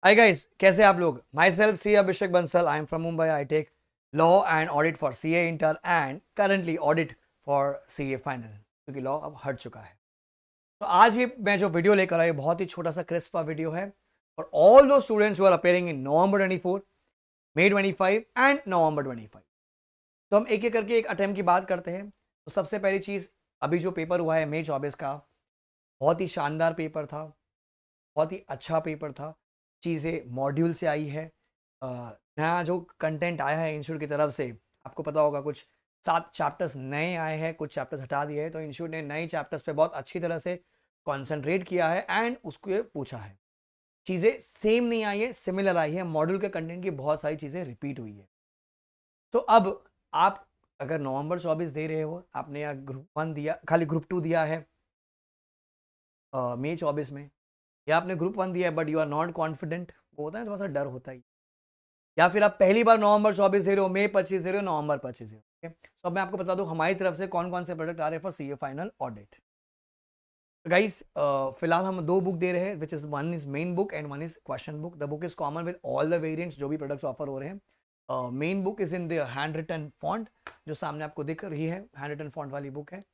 Hi guys, कैसे आप लोग? Myself CA Abhishek Bansal, I am from Mumbai. I take law and audit for CA inter and currently audit for CA final, क्योंकि law अब हट चुका है। तो आज ये मैं जो वीडियो लेकर आया, बहुत ही छोटा सा क्रिस्प वीडियो है for all those students who are appearing in November 24, May 25 and November 25। तो हम एक एक करके एक अटेम्प्ट की बात करते हैं। तो सबसे पहली चीज़, अभी जो पेपर हुआ है May 24 का, बहुत ही शानदार पेपर था, बहुत ही अच्छा पेपर था। चीज़ें मॉड्यूल से आई है। नया जो कंटेंट आया है इंस्टीट्यूट की तरफ से, आपको पता होगा कुछ 7 चैप्टर्स नए आए हैं, कुछ चैप्टर्स हटा दिए हैं। तो इंस्टीट्यूट ने नए चैप्टर्स पे बहुत अच्छी तरह से कॉन्सेंट्रेट किया है एंड उसको ये पूछा है। चीज़ें सेम नहीं आई है, सिमिलर आई है। मॉड्यूल के कंटेंट की बहुत सारी चीज़ें रिपीट हुई है। तो अब आप अगर नवंबर 24 दे रहे हो, आपने या ग्रुप 1 दिया, खाली ग्रुप 2 दिया है मई 24 में, या आपने ग्रुप 1 दिया है but you are not confident, वो होता है थोड़ा सा डर होता है। या फिर आप पहली बार नवंबर 24 दे रहे हो, मई 25 दे रहे हो, नवंबर 25 दे रहे हो। तो अब मैं आपको बता दूं हमारी तरफ से कौन कौन से प्रोडक्ट आ रहे हैं for CA final audit. Guys, फिलहाल हम 2 बुक दे रहे हैं, which is one is main book and one is question book. The book is common with all the variants जो भी प्रोडक्ट्स ऑफर हो रहे हैं। Main book is in the hand written font, जो सामने आपको दिख रही है, हैंड रिटन फॉन्ट वाली बुक है।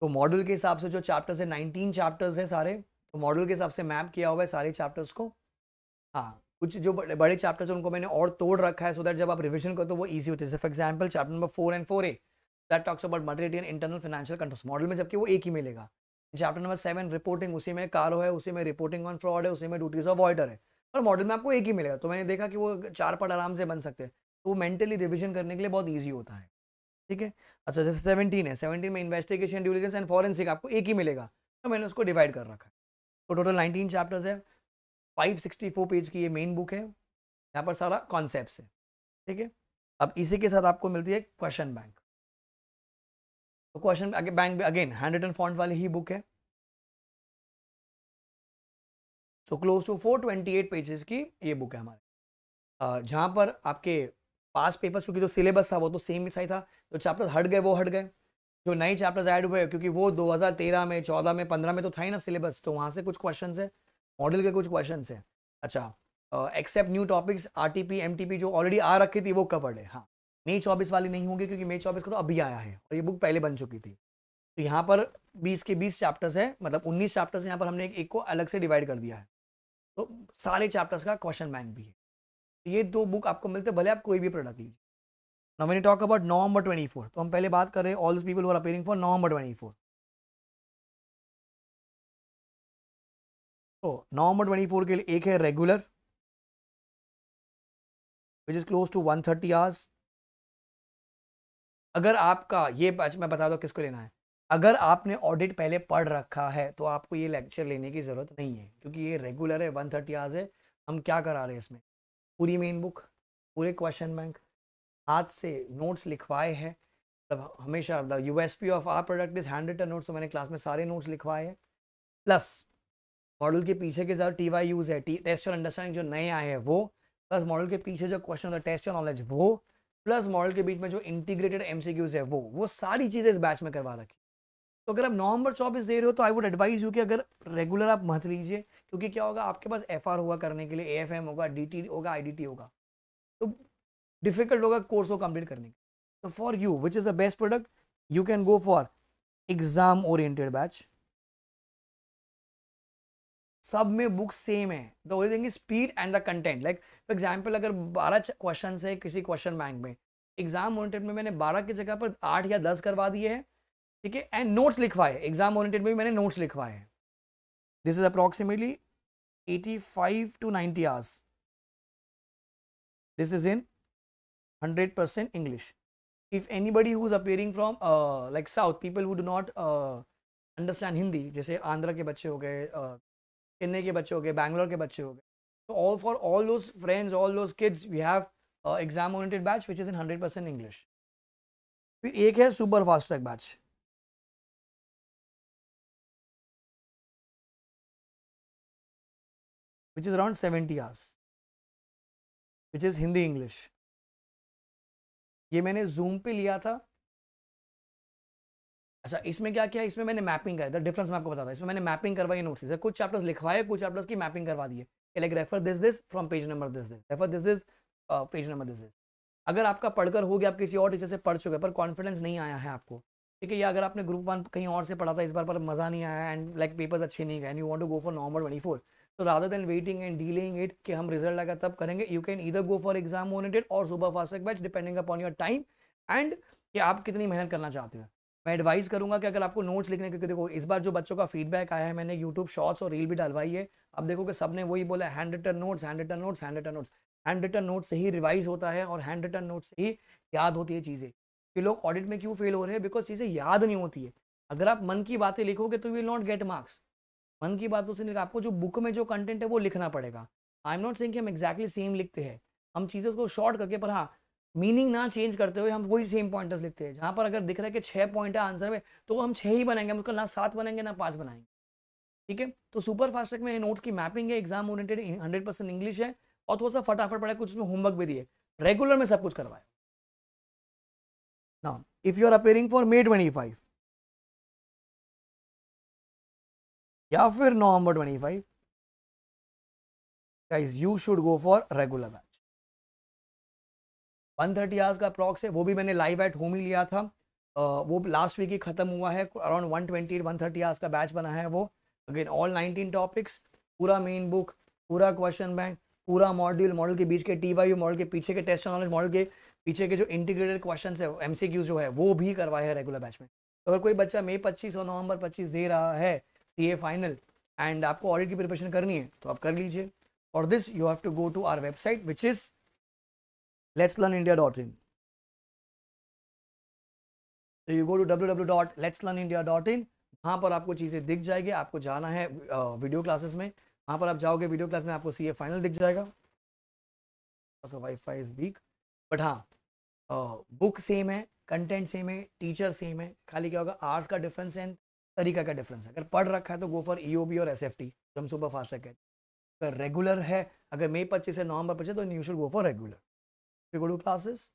तो मॉड्यूल के हिसाब से जो चैप्टर्स है, 19 चैप्टर्स है सारे, तो मॉड्यूल के हिसाब से मैप किया हुआ है सारे चैप्टर्स को। हाँ, कुछ जो बड़े बड़े चैप्टर्स हैं उनको मैंने और तोड़ रखा है, सो दैट जब आप रिवीजन करो तो वो इजी होती है। For example chapter number 4 and 4A, that talks about material internal financial controls, model में जबकि वो एक ही मिलेगा। चैप्टर नंबर 7 रिपोर्टिंग, उसी में कारो है, उसी में रिपोर्टिंग ऑन फ्रॉड है, उसी में ड्यूटीज ऑफ ऑडिटर है, और मॉडल में आपको एक ही मिलेगा। तो मैंने देखा कि वो 4 पार्ट आराम से बन सकते हैं, तो वो मेंटली रिविजन करने के लिए बहुत ईजी होता है। ठीक है। अच्छा, जैसे 17 है, 17 में investigation, due diligence and forensic आपको एक ही मिलेगा, तो मैंने उसको डिवाइड कर रखा है। तो टोटल 19 चैप्टर्स है, 564 पेज की ये मेन बुक है। यहाँ पर सारा कॉन्सेप्ट है। ठीक है। अब इसी के साथ आपको मिलती है क्वेश्चन बैंक। तो question bank again hand written font वाली ही बुक है। सो क्लोज टू 428 पेजेस की ये बुक है हमारे, जहाँ पर आपके पास पेपर्स, क्योंकि जो सिलेबस था वो तो सेम ही सही था, जो चैप्टर्स हट गए वो हट गए, जो नए चैप्टर्स ऐड हुए, क्योंकि वो 2013 में, 14 में, 15 में तो था ही ना सिलेबस, तो वहाँ से कुछ क्वेश्चन है, मॉडल के कुछ क्वेश्चन है। अच्छा, except new topics, RTP MTP जो ऑलरेडी आ रखी थी वो कवर्ड है। हाँ, मई 24 वाली नहीं होगी, क्योंकि मई 24 का तो अभी आया है और ये बुक पहले बन चुकी थी। तो यहाँ पर 20 के 20 चैप्टर्स है, मतलब 19 चैप्टर्स यहाँ पर हमने एक को अलग से डिवाइड कर दिया है। तो सारे चैप्टर्स का क्वेश्चन बैंक भी है। तो ये 2 बुक आपको मिलते हैं, भले आप कोई भी प्रोडक्ट लीजिए। Now when you talk about November 24, तो हम पहले बात कर रहे हैं all people who are appearing for November 24। तो नवंबर 24 के लिए एक है regular, which is close to 130 hours. अगर आपका ये बैच, मैं बता दो किसको लेना है, अगर आपने ऑडिट पहले पढ़ रखा है तो आपको ये लेक्चर लेने की जरूरत नहीं है, क्योंकि ये रेगुलर है, 130 आवर्स है। हम क्या करा रहे हैं इसमें, पूरी मेन बुक, पूरे क्वेश्चन बैंक, हाथ से नोट्स लिखवाए हैं। मतलब हमेशा the USP of our product is hand written notes, तो मैंने क्लास में सारे नोट्स लिखवाए हैं। प्लस मॉडल के पीछे के साथ टी वाई यूज है, टेस्ट और अंडरस्टैंडिंग जो नए आए हैं वो, प्लस मॉडल के पीछे जो क्वेश्चन होता है टेस्ट और नॉलेज वो, प्लस मॉडल के बीच में जो इंटीग्रेटेड एमसीक्यूज है वो सारी चीजें इस बैच में करवा रखी। तो अगर आप नवंबर 24 दे रहे हो तो आई वुड एडवाइज यू कि अगर रेगुलर आप मत लीजिए, क्योंकि क्या होगा, आपके पास एफआर होगा करने के लिए, एएफएम होगा, डीटी होगा, आईडीटी होगा, तो डिफिकल्ट होगा कोर्स को कंप्लीट करने के। तो for you which is the best product, you can go for exam oriented batch. सब में बुक सेम है, the only thing is speed and the content. Like for example, अगर 12 क्वेश्चन है किसी क्वेश्चन बैंक में, एग्जाम ओरिएंटेड में मैंने 12 की जगह पर 8 या 10 करवा दिए हैं। ठीक है, एंड नोट्स लिखवाए, एग्जाम ओरिएंटेड में भी मैंने नोट्स लिखवाए हैं। This is approximately 85 to 90 hours. This is in 100% English. If anybody who is appearing from like South, people who do not understand Hindi, जैसे आंध्र के बच्चे हो गए, चेन्नई के बच्चे हो गए, बैंगलोर के बच्चे हो गए, तो all for all those friends, all those kids, we have exam oriented batch which is in 100% English. फिर एक है super fast track batch, which is around 70 hours, which is Hindi English. ये मैंने जूम पे लिया था। अच्छा, इसमें क्या किया, इसमें मैंने मैपिंग करा था, डिफरेंस मैं आपको बताता, इसमें मैंने मैपिंग करवाई नोट्स से, कुछ चैप्टर्स लिखवाए, कुछ चैप्टर्स की मैपिंग करवा दी है, like refer this from page number this, refer this page number this. अगर आपका पढ़कर हो गया, आप किसी और टीचर से पढ़ चुके पर कॉन्फिडेंस नहीं आया है आपको, ठीक है, या अगर आपने ग्रुप 1 कहीं और से पढ़ा था इस बार पर मज़ा नहीं आया एंड लाइक पेपर्स अच्छे नहीं गए and you want to go for November 24, तो rather than waiting and delaying it कि हम रिजल्ट आएगा तब करेंगे, you can either go for exam oriented or super fast track batch depending upon your time and कि आप कितनी मेहनत करना चाहते हो। मैं एडवाइस करूंगा कि अगर आपको नोट्स लिखने के, देखो इस बार जो बच्चों का फीडबैक आया है, मैंने यूट्यूब शॉर्ट्स और रील भी डलवाई है, अब देखो कि सबने वही बोला, hand written notes, hand written notes, hand written notes. Hand written note से ही रिवाइज होता है और हैंड रिटन नोट से ही याद होती है चीज़ें। कि लोग ऑडिट में क्यों फेल हो रहे हैं, बिकॉज चीज़ें याद नहीं होती है। अगर आप मन की बातें लिखोगे तो विल नॉट गेट मार्क्स, मन की बातों से लिखा, आपको जो बुक में जो कंटेंट है वो लिखना पड़ेगा। आई एम नॉट सेइंग कि हम एक्जैक्टली सेम लिखते हैं, हम चीज़ों को शॉर्ट करके, पर हाँ मीनिंग ना चेंज करते हुए हम वही सेम पॉइंटर्स लिखते हैं। जहाँ पर अगर दिख रहा है कि 6 पॉइंट है आंसर में, तो हम 6 ही बनाएंगे, हम उसका ना 7 बनाएंगे ना 5 बनाएंगे, ठीक है। तो सुपर फास्ट ट्रैक में नोट्स की मैपिंग है, एग्जाम ओरिएंटेड, 100% इंग्लिश है और थोड़ा सा फटाफट पढ़ा, कुछ उसमें होमवर्क भी दिए, रेगुलर में सब कुछ करवाए। Now if you are appearing for May 25 या फिर November 25, guys you should go for regular batch। 130 hours का प्रॉक्स है, वो भी मैंने लाइव एट होम ही लिया था, वो लास्ट वीक ही खत्म हुआ है, अराउंड 130 आवर्स का बैच बना है वो। अगेन ऑल 19 टॉपिक्स, पूरा मेन बुक, पूरा क्वेश्चन बैंक, पूरा मॉड्यूल, मॉडल के बीच के TYU, मॉडल के पीछे के टेस्ट नॉलेज, मॉडल के पीछे के जो इंटीग्रेटेड क्वेश्चन है MCQ जो है वो भी करवाए हैं रेगुलर बैच में। तो अगर कोई बच्चा May 25 और November 25 दे रहा है CA फाइनल एंड आपको ऑडिट की प्रिपरेशन करनी है तो आप कर लीजिए। For this you have to go to our website which is letslearnindia.in। तो यू गो टू www.letslearnindia.in, वहाँ पर आपको चीज़ें दिख जाएगी, आपको जाना है वीडियो क्लासेस में, वहाँ पर आप जाओगे, वीडियो क्लास में आपको CA फाइनल दिख जाएगा। वाईफाई इज वीक, बट हाँ बुक सेम है, कंटेंट सेम है, टीचर सेम है, खाली क्या होगा, आवर्स का डिफरेंस है, तरीका का डिफरेंस है। अगर पढ़ रखा है तो गो फॉर EOB और SFT, जो हम सुपर फास्ट है। अगर रेगुलर है, अगर May 25 से November 25 तो you should go for regular. Go to classes,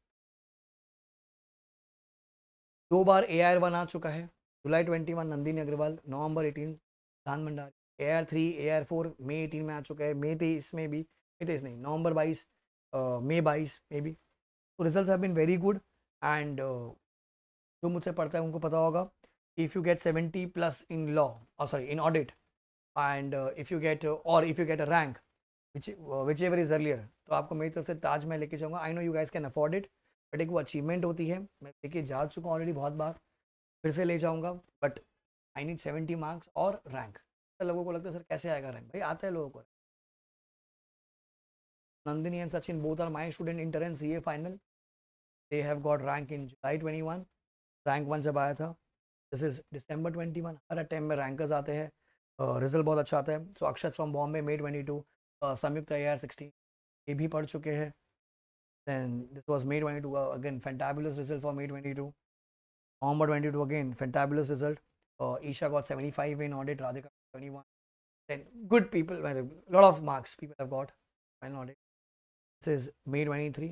2 बार AR1 आ चुका है, July 21 नंदिनी अग्रवाल, November 18 धान भंडारी, AR3 AR4 May 18 में आ चुका है, May 23 में भी, May 23 नहीं, November 22, May 22 में भी। तो results have been very good and जो मुझसे पढ़ता है उनको पता होगा, if you get 70+ in law or sorry in audit and if you get or if you get a rank whichever is earlier, तो आपको मेरी तरफ से ताज मैं लेके जाऊँगा। I know you guys can afford it, but एक वो अचीवमेंट होती है, मैं लेके जा चुका हूँ ऑलरेडी बहुत बार, फिर से ले जाऊँगा, बट आई नीड 70 मार्क्स और रैंक। लोगों को लगता है सर कैसे आएगा रैंक, भाई आता है लोगों को। Nandini and Sachin both are my student intern CA final. They have got rank in July 21, rank 1 जब आया था, दिस इज December 21, हर अटैम्प में रैंकर्स आते हैं, रिजल्ट बहुत अच्छा आता है। So Akshat from Bombay May 22, संयुक्त AR16 ये भी पढ़ चुके हैं। Then this was May 22, again fantabulous result for May 22, November 22 again fantabulous result, Isha got 75 in audit, Radhika 21, then good people, lot of marks people have got in audit। This is May 23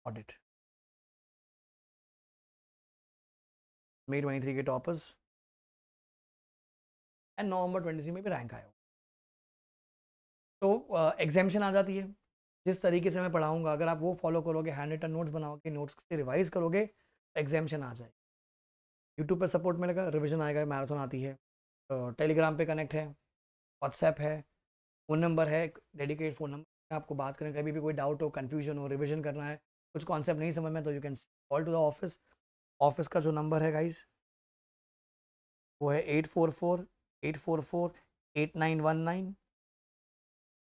audit, May 23 के toppers and November 23 में भी rank आया। तो एग्जामेशन आ जाती है, जिस तरीके से मैं पढ़ाऊंगा अगर आप वो फॉलो करोगे, हैंड रिटन नोट्स बनाओगे, नोट्स से रिवाइज करोगे, एग्जामेशन आ जाए। यूट्यूब पर सपोर्ट मिलेगा, रिविजन आएगा, मैराथन आती है, टेलीग्राम पे कनेक्ट है, व्हाट्सएप है, फ़ोन नंबर है, डेडिकेट फ़ोन नंबर, आपको बात करें, कभी भी कोई डाउट हो, कन्फ्यूजन हो, रिविजन करना है, कुछ कॉन्सेप्ट नहीं समझ में, तो you can call to the office. Office का जो नंबर है गाइज वो है 844-844-8919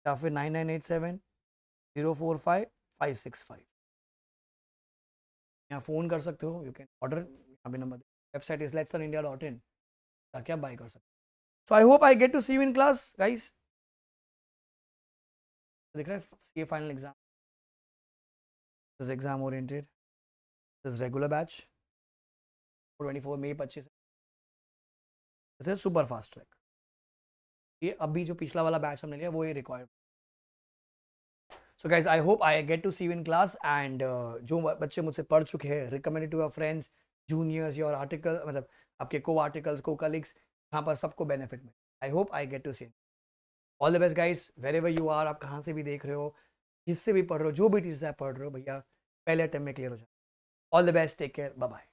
या फिर 9987-045-565। यहाँ फ़ोन कर सकते हो, यू कैन ऑर्डर, अभी नंबर, वेबसाइट इज letslearnindia.in, ताकि आप बाय कर सकते हो। So I hope I get to see you in class guys. दिख रहा है CA final exam, this exam oriented, this regular batch 24 May 25, this is super fast track. ये अभी जो पिछला वाला बैच हमने लिया वो ये required. So guys I hope I get to see you in class and जो बच्चे मुझसे पढ़ चुके हैं recommended to your friends juniors your article मतलब आपके को आर्टिकल्स को कलीग्स यहाँ पर सबको बेनिफिट मिले. I hope I get to see. All the best guys wherever you are. आप कहाँ से भी देख रहे हो जिससे भी पढ़ रहे हो जो भी चीज़ से आप पढ़ रहे हो भैया पहले अटेम्प्ट में क्लियर हो जाए. All the best take care bye bye.